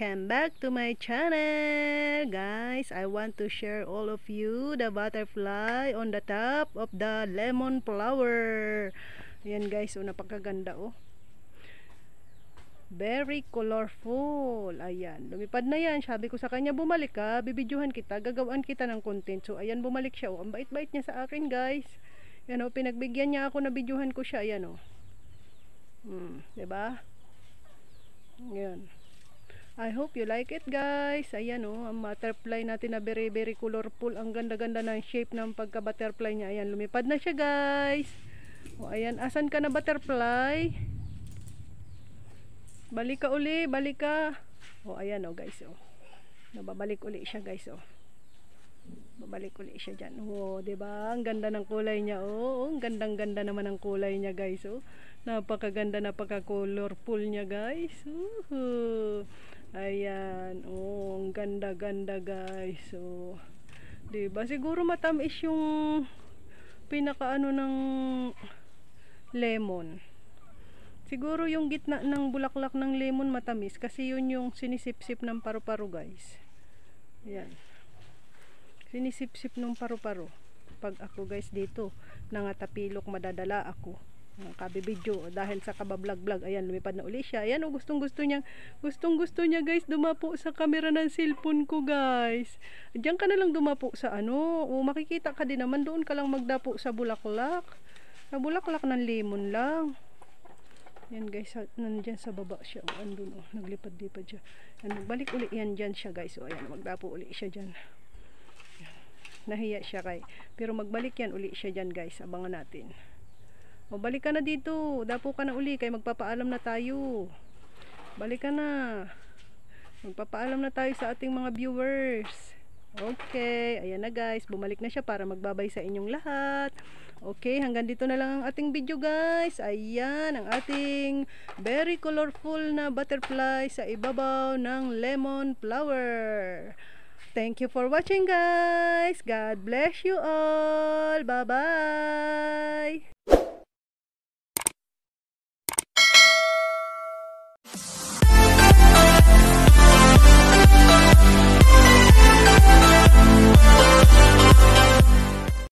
Welcome back to my channel. Guys, I want to share all of you the butterfly on the top of the lemon flower. Ayan guys, napakaganda oh. Very colorful. Ayan, lumipad na yan. Sabi ko sa kanya, bumalik ka, bibidyohan kita, gagawin kita ng content. So ayan, bumalik siya oh. Ang bait-bait niya sa akin guys. Ayan oh, pinagbigyan niya ako na bidyohan ko siya. Ayan oh. Diba? Ayan. I hope you like it guys. Ayan oh, ang butterfly natin na very very colorful. Ang ganda-ganda ng shape ng pagka-butterfly niya. Ayan, lumipad na siya guys. O ayan, asan ka na butterfly? Balik ka uli, balik ka. O ayan oh guys oh. Nababalik uli siya guys oh. Babalik uli siya dyan. Oh, diba? Ang ganda ng kulay niya oh. Ang gandang-ganda naman ang kulay niya guys oh. Napakaganda, napaka-colorful niya guys. Ayan, oh, ang ganda-ganda guys. So, 'di ba? Siguro matamis yung pinakaano ng lemon. Siguro yung gitna ng bulaklak ng lemon matamis kasi yun yung sinisip-sip ng paru-paro guys. Ayan. Sinisip-sip ng paru-paro. Pag ako guys dito nangatapilok, madadala ako. Kabibidyo dahil sa kabablog-vlog. Ayan, lumipad na uli siya. Ayan, oh, gustong-gusto niya guys dumapo sa camera ng cellphone ko guys. Diyan ka na lang dumapo sa ano. O makikita ka din naman, doon ka lang magdapo sa bulaklak. Sa bulaklak ng lemon lang. Ayan guys, nandiyan sa baba siya. O, andun oh, naglipad-lipad siya. Ayan, magbalik uli yan dyan siya guys. O ayan, magdapo uli siya dyan. Ayan. Nahiya siya kay. Pero magbalik yan uli siya dyan guys. Abangan natin. O balik ka na dito, dapo ka na uli kay magpapaalam na tayo. Balik ka na. Magpapaalam na tayo sa ating mga viewers. Okay, ayan na guys, bumalik na siya para magbabay sa inyong lahat. Okay, hanggang dito na lang ang ating video guys. Ayan ang ating very colorful na butterfly sa ibabaw ng lemon flower. Thank you for watching guys. God bless you all. Bye bye.